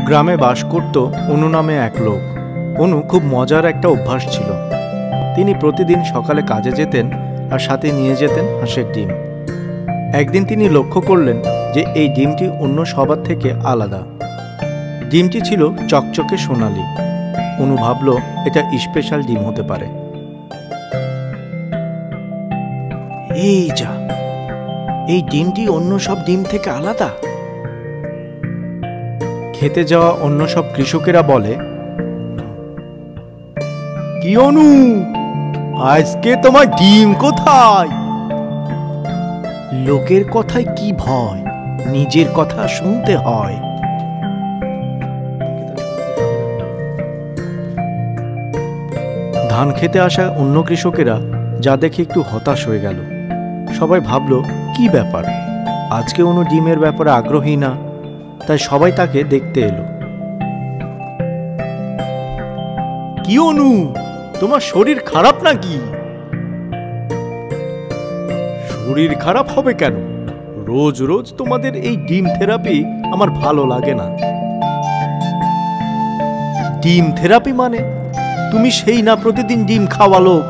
গ্রামে বাস করত অনু নামে এক লোক। অনু খুব মজার একটা অভ্যাস ছিল। তিনি প্রতিদিন সকালে কাজে যেতেন আর সাথে নিয়ে যেতেন হাঁসের ডিম। একদিন তিনি লক্ষ্য করলেন যে এই ডিমটি অন্য সবার থেকে আলাদা। ডিমটি ছিল চকচকে সোনালি। অনু ভাবল এটা স্পেশাল ডিম হতে পারে। এই যা, এই ডিমটি অন্য সব ডিম থেকে আলাদা। খেতে যাওয়া অন্য সব কৃষকেরা বলে, কি অনু, আজকে তোমার ডিম কোথায়? লোকের কথায় কি ভয়, নিজের কথা শুনতে হয়। ধান খেতে আসা অন্য কৃষকেরা যা দেখে একটু হতাশ হয়ে গেল। সবাই ভাবল, কি ব্যাপার, আজকে অনু ডিমের ব্যাপারে আগ্রহী না। তাই সবাই তাকে দেখতে এলো। কি অনু, তোমার শরীর খারাপ নাকি? শরীর খারাপ হবে কেন? রোজ রোজ তোমাদের এই ডিম থেরাপি আমার ভালো লাগে না। ডিম থেরাপি মানে? তুমি সেই না প্রতিদিন ডিম খাওয়া লোক।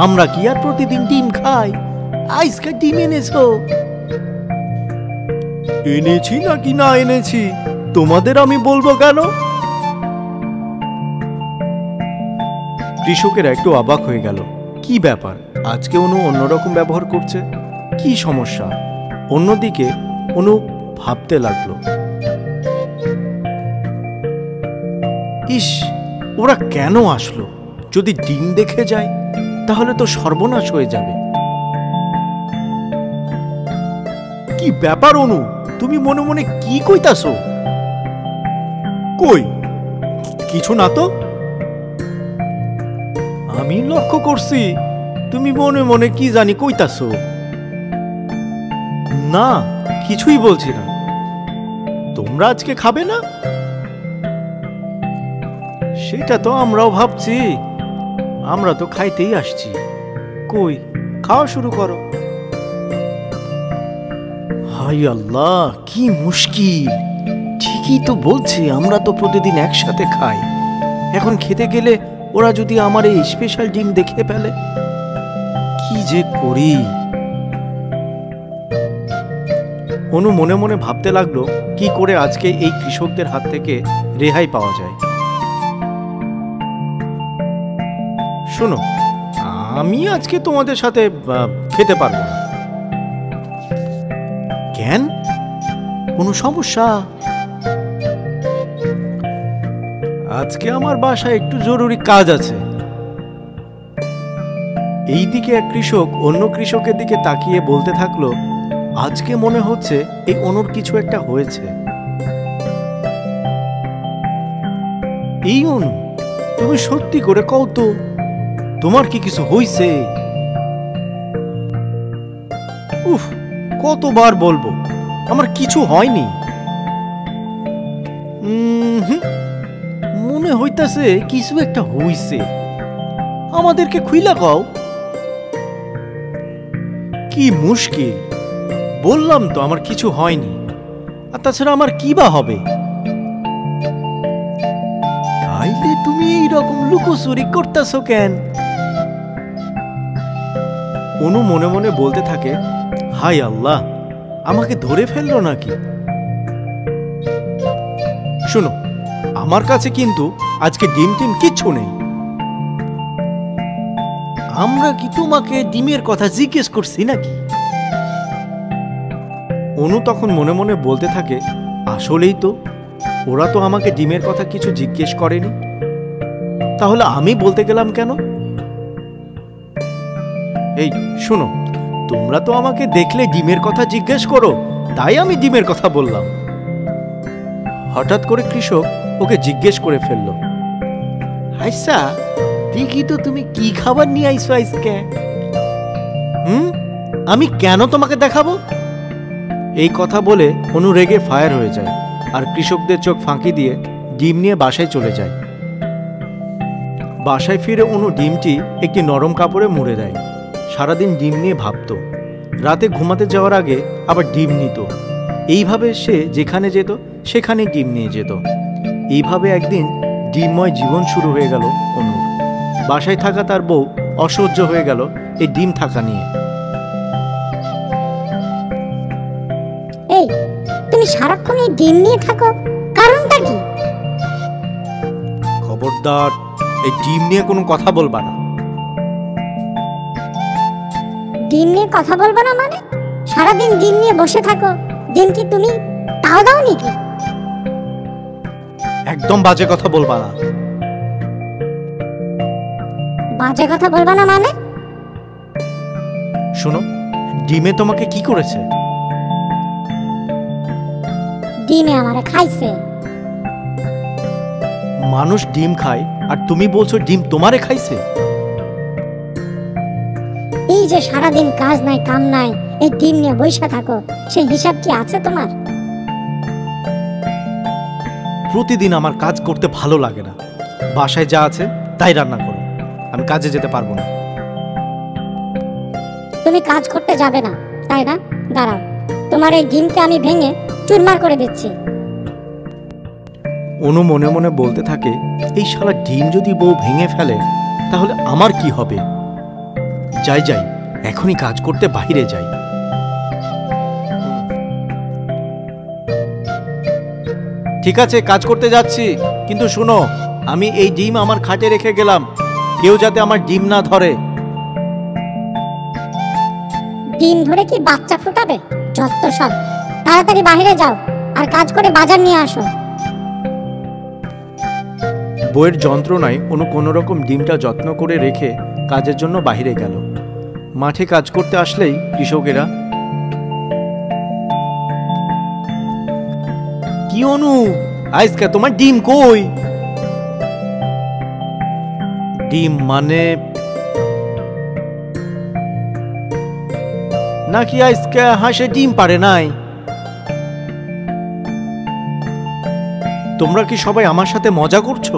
আমরা কি আর প্রতিদিন ডিম খাই? আজকে ডিম এনেছো? এনেছি নাকি না এনেছি তোমাদের আমি বলবো কেন? কৃষকেরা একটু অবাক হয়ে গেল। কি ব্যাপার, আজকে অনু অন্যরকম ব্যবহার করছে, কি সমস্যা? অন্যদিকে অনু ভাবতে লাগলো, ইস, ওরা কেন আসলো? যদি ডিম দেখে যায় তাহলে তো সর্বনাশ হয়ে যাবে। কি ব্যাপার অনু, তুমি মনে মনে কি কইতাছো? কই কিছু না তো। আমি লক্ষ্য করছি তুমি মনে মনে কি জানি কইতাছো। না, কিছুই বলছি না। তোমরা আজকে খাবে না? সেটা তো আমরাও ভাবছি। আমরা তো খাইতেই আসছি। কই, খাওয়া শুরু করো। হায় আল্লাহ, কি মুশকিল। ঠিকই তো বলছে, আমরা তো প্রতিদিন একসাথে খাই। এখন খেতে গেলে ওরা যদি আমার এই স্পেশাল ডিম দেখে ফেলে, কি যে করি। অনু মনে মনে ভাবতে লাগলো, কি করে আজকে এই কৃষকদের হাত থেকে রেহাই পাওয়া যায়। শোনো, আমি আজকে তোমাদের সাথে খেতে পারবো না। কেন, কোনো সমস্যা? আজকে আমার বাসায় একটু জরুরি কাজ আছে। এইদিকে এক কৃষক অন্য কৃষকের দিকে তাকিয়ে বলতে থাকলো, আজকে মনে হচ্ছে এই অনুর কিছু একটা হয়েছে। এই অনু, তুমি সত্যি করে কও তো, তোমার কি কিছু হইছে? উফ, কতবার বলবো, আমার কিছু হয়নি। মনে হইতাছে কিছু একটা হইছে, আমাদেরকে খুইলা কও। কি মুশকিল, বললাম তো আমার কিছু হয়নি। আর তাছাড়া আমার কি বা হবে? তাইলে তুমি এইরকম লুকোচুরি করতেছো কেন? অনু মনে মনে বলতে থাকে, হায় আল্লাহ, আমাকে ধরে ফেললো নাকি? শোনো, আমার কাছে কিন্তু আজকে ডিম টিম কিচ্ছু নেই। আমরা কি তোমাকে ডিমের কথা জিজ্ঞেস করছি নাকি? অনু তখন মনে মনে বলতে থাকে, আসলেই তো, ওরা তো আমাকে ডিমের কথা কিছু জিজ্ঞেস করেনি। তাহলে আমি বলতে গেলাম কেন? এই শোনো, তোমরা তো আমাকে দেখলে ডিমের কথা জিজ্ঞেস করো, তাই আমি ডিমের কথা বললাম। হঠাৎ করে কৃষক ওকে জিজ্ঞেস করে ফেলল, আচ্ছা, দেখি তো তুমি কি খাবার নিয়ে আইছো আজকে? আমি কেন তোমাকে দেখাবো? এই কথা বলে অনু রেগে ফায়ার হয়ে যায় আর কৃষকদের চোখ ফাঁকি দিয়ে ডিম নিয়ে বাসায় চলে যায়। বাসায় ফিরে অনু ডিমটি একটি নরম কাপড়ে মুড়ে দেয়। সারাদিন ডিম নিয়ে ভাবত, রাতে ঘুমাতে যাওয়ার আগে আবার ডিম নিত। এইভাবে সে যেখানে যেত সেখানে ডিম নিয়ে যেত। এইভাবে একদিন ডিমময় জীবন শুরু হয়ে গেল অনুর। বাসায় থাকা তার বউ অসহ্য হয়ে গেল এই ডিম থাকা নিয়ে। এই তুমি সারাক্ষণ এই ডিম নিয়ে থাকো, কারণটা কি? খবরদার, এই ডিম নিয়ে কোনো কথা বলবা না। ডিম নিয়ে কথা বলবো না মানে? সারাদিন ডিম নিয়ে বসে থাকো, ডিম কি তুমি তাও দাও নাকি? একদম বাজে কথা বলবা না। বাজে কথা বলবা না মানে? শোনো, ডিমে তোমাকে কি করেছে? ডিমে আমারে খাইছে। মানুষ ডিম খায় আর তুমি বলছো ডিম তোমারে খাইছে? এই যে সারাদিন কাজ নাই কাম নাই, এই ডিম নিয়ে বসে থাকো, সেই হিসাব কি আছে তোমার? প্রতিদিন আমার কাজ করতে ভালো লাগে না। বাসায় যা আছে তাই রান্না করো, আমি কাজে যেতে পারবো না। তুমি কাজ করতে যাবে না তাই না? দাঁড়াও, তোমার এই ডিমকে আমি ভেঙে চুরমার করে দিচ্ছি। অনু মনে মনে বলতে থাকে, এই শালা ডিম যদি বউ ভেঙে ফেলে তাহলে আমার কি হবে? যাই যাই, এখনই কাজ করতে বাইরে যাই। ঠিক আছে, কাজ করতে যাচ্ছি, কিন্তু শোনো, আমি এই ডিম আমার খাটে রেখে গেলাম, কেউ যাতে আমার ডিম না ধরে। ডিম ধরে কি বাচ্চা ফুটাবে? যত সব, তাড়াতাড়ি বাইরে যাও আর কাজ করে বাজার নিয়ে আসো। বইয়ের যন্ত্রণায় অনু কোনো রকম ডিমটা যত্ন করে রেখে কাজের জন্য বাইরে গেল। মাঠে কাজ করতে আসলেই কৃষকেরা, কি অনু, আজকে তোমার ডিম কই? ডিম মানে নাকি আজকে হাঁসে ডিম পারে নাই? তোমরা কি সবাই আমার সাথে মজা করছো?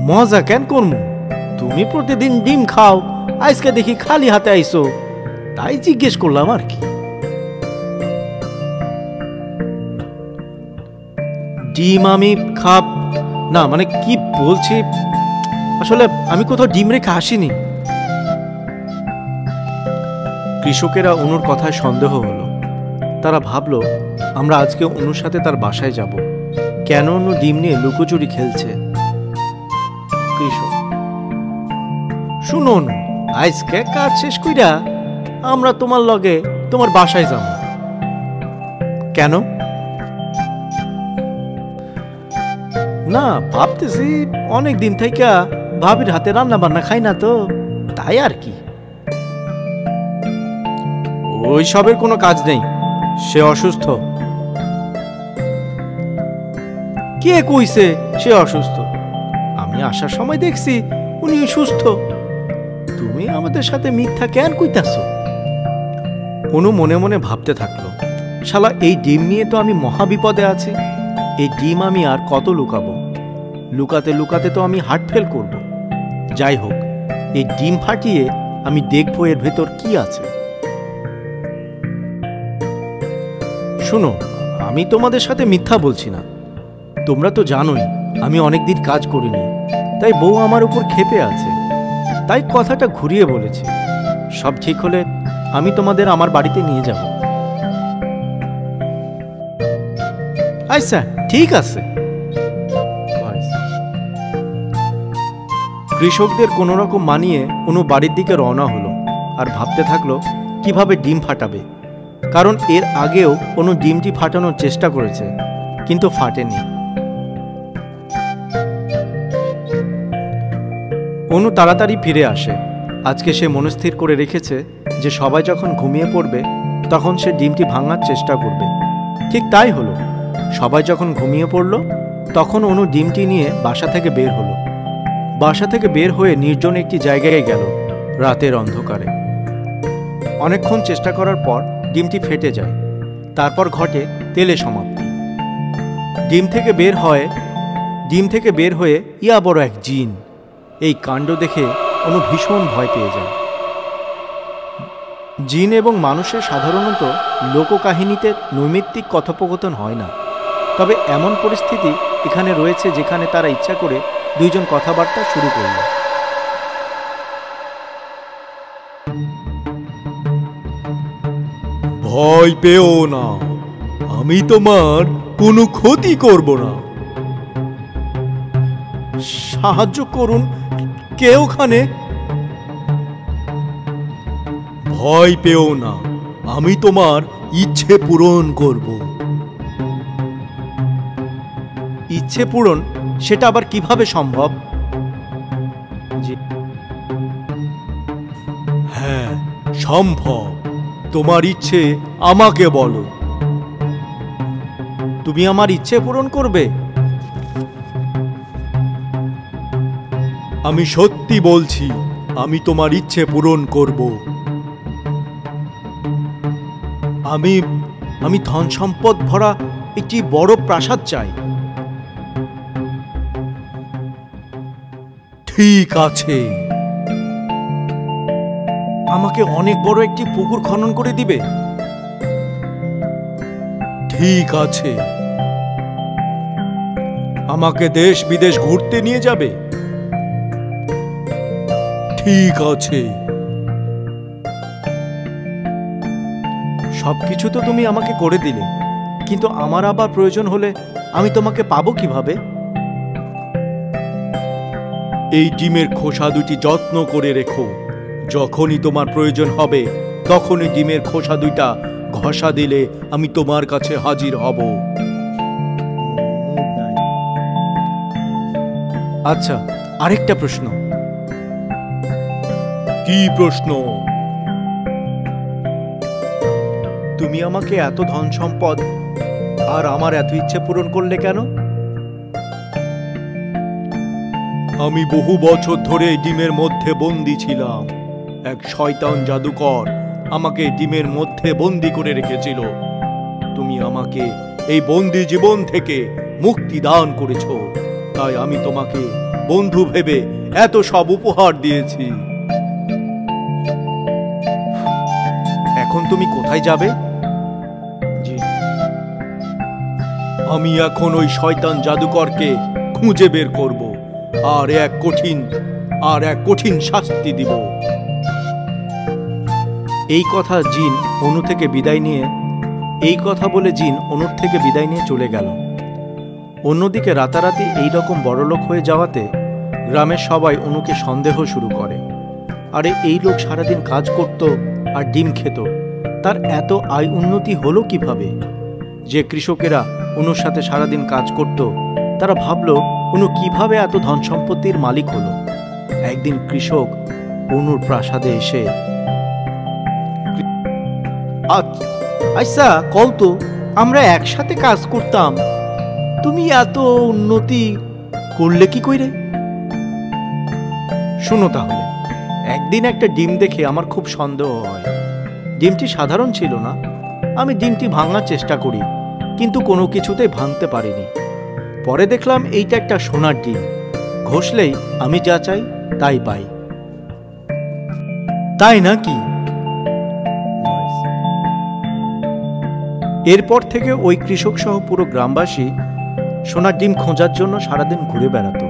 মজা কেন করমু? তুমি প্রতিদিন ডিম খাও, আজকে দেখি খালি হাতে আইসো, তাই জিজ্ঞেস করলাম আর কি। ডিম আমি খাব না মানে কি বলছি, আসলে আমি কোথাও ডিম রেখে আসিনি। কৃষকেরা অনুর কথায় সন্দেহ হলো। তারা ভাবলো আমরা আজকে অনুর সাথে তার বাসায় যাব, কেন অনু ডিম নিয়ে লুকোচুরি খেলছে। কৃষক, শুনুন, আজকে কাজ শেষ কইরা আমরা তোমার লগে তোমার বাসায় যাব। কেন? না, ভাবতেছি অনেক দিন থেকে ভাবির হাতে রান্না বান্না খাই না তো, তাই আর কি। ওই সবের কোনো কাজ নেই, সে অসুস্থ। কে কইছে সে অসুস্থ? আমি আসার সময় দেখছি উনি সুস্থ। তুমি আমাদের সাথে মিথ্যা কেন কইতাছ? অনু মনে মনে ভাবতে থাকলো, শালা এই ডিম নিয়ে তো আমি মহাবিপদে আছি। এই ডিম আমি আর কত লুকাবো? লুকাতে লুকাতে তো আমি হার্ট ফেল করব। যাই হোক, এই ডিম ফাটিয়ে আমি দেখবো এর ভেতর কি আছে। শোনো, আমি তোমাদের সাথে মিথ্যা বলছি না। তোমরা তো জানোই আমি অনেকদিন কাজ করিনি, তাই বউ আমার উপর ক্ষেপে আছে, তাই কথাটা ঘুরিয়ে বলেছি। সব ঠিক হলে আমি তোমাদের আমার বাড়িতে নিয়ে যাব। আচ্ছা, ঠিক আছে। কৃষকদের কোনো রকম মানিয়ে অনু বাড়ির দিকে রওনা হলো আর ভাবতে থাকলো কিভাবে ডিম ফাটাবে, কারণ এর আগেও অনু ডিমটি ফাটানোর চেষ্টা করেছে কিন্তু ফাটেনি। অনু তাড়াতাড়ি ফিরে আসে। আজকে সে মনস্থির করে রেখেছে যে সবাই যখন ঘুমিয়ে পড়বে তখন সে ডিমটি ভাঙার চেষ্টা করবে। ঠিক তাই হলো। সবাই যখন ঘুমিয়ে পড়ল তখন অনু ডিমটি নিয়ে বাসা থেকে বের হলো। বাসা থেকে বের হয়ে নির্জন একটি জায়গায় গেল রাতের অন্ধকারে। অনেকক্ষণ চেষ্টা করার পর ডিমটি ফেটে যায়। তারপর ঘটে তেলে সমাপ্তি। ডিম থেকে বের হয়ে ইয়া বড় এক জিন। এই কাণ্ড দেখে অনু ভীষণ ভয় পেয়ে যায়। জিন এবং মানুষের সাধারণত লোককাহিনীতে নৈমিত্তিক কথোপকথন হয় না, তবে এমন পরিস্থিতি এখানে রয়েছে যেখানে তারা ইচ্ছা করে দুইজন কথাবার্তা শুরু করল। ভয় পেও না, আমি তোমার কোনো ক্ষতি করব না। সাহায্য করুন, কে ওখানে? ভয় পেও না, আমি তোমার ইচ্ছে পূরণ করব। ইচ্ছে পূরণ? সেটা আবার কিভাবে সম্ভব? হ্যাঁ, সম্ভব। তোমার ইচ্ছে আমাকে বলো। তুমি আমার ইচ্ছে পূরণ করবে? আমি সত্যি বলছি, আমি তোমার ইচ্ছে পূরণ করব। আমি আমি ধন সম্পদ ভরা একটি বড় প্রাসাদ চাই। ঠিক আছে। আমাকে অনেক বড় একটি পুকুর খনন করে দিবে? ঠিক আছে। আমাকে দেশ বিদেশ ঘুরতে নিয়ে যাবে? ঠিক আছে। সবকিছু তো তুমি আমাকে করে দিলে, কিন্তু আমার আবার প্রয়োজন হলে আমি তোমাকে পাবো কিভাবে? এই ডিমের খোসা দুটি যত্ন করে রেখো। যখনই তোমার প্রয়োজন হবে তখনই ডিমের খোসা দুইটা ঘষা দিলে আমি তোমার কাছে হাজির হব। আচ্ছা, আরেকটা প্রশ্ন। কি প্রশ্ন? তুমি আমাকে এত ধন সম্পদ আর আমার এত ইচ্ছে পূরণ করলে কেন? আমি বহু বছর ধরে ডিমের মধ্যে বন্দী ছিলাম। এক শয়তান জাদুকর আমাকে ডিমের মধ্যে বন্দী করে রেখেছিল। তুমি আমাকে এই বন্দী জীবন থেকে মুক্তি দান করেছ, তাই আমি তোমাকে বন্ধু ভেবে এত সব উপহার দিয়েছি। এখন তুমি কোথায় যাবে? আমি এখন ওই শয়তান জাদুকরকে খুঁজে বের করব আর এক কঠিন শাস্তি দিব। এই কথা বলে জিন অনুর থেকে বিদায় নিয়ে চলে গেল। অন্যদিকে রাতারাতি এইরকম বড়লোক হয়ে যাওয়াতে গ্রামের সবাই অনুকে সন্দেহ শুরু করে। আরে এই লোক সারাদিন কাজ করত আর ডিম খেত, তার এত আয় উন্নতি হলো কিভাবে? যে কৃষকেরা অনুর সাথে সারাদিন কাজ করত তারা ভাবলো অনু কিভাবে এত ধন সম্পত্তির মালিক হলো। একদিন কৃষক অনুর প্রাসাদে এসে, আচ্ছা কল তো, আমরা একসাথে কাজ করতাম, তুমি এত উন্নতি করলে কি কইরে? শুনো তাহলে, একদিন একটা ডিম দেখে আমার খুব সন্দেহ হয়। ডিমটি সাধারণ ছিল না। আমি ডিমটি ভাঙার চেষ্টা করি, কিন্তু কোনো কিছুতেই ভাঙতে পারিনি। পরে দেখলাম এইটা একটা সোনার ডিম, ঘষলেই আমি যা চাই তাই পাই। তাই নাকি? এরপর থেকে ওই কৃষক সহ পুরো গ্রামবাসী সোনার ডিম খোঁজার জন্য সারাদিন ঘুরে বেড়াতো।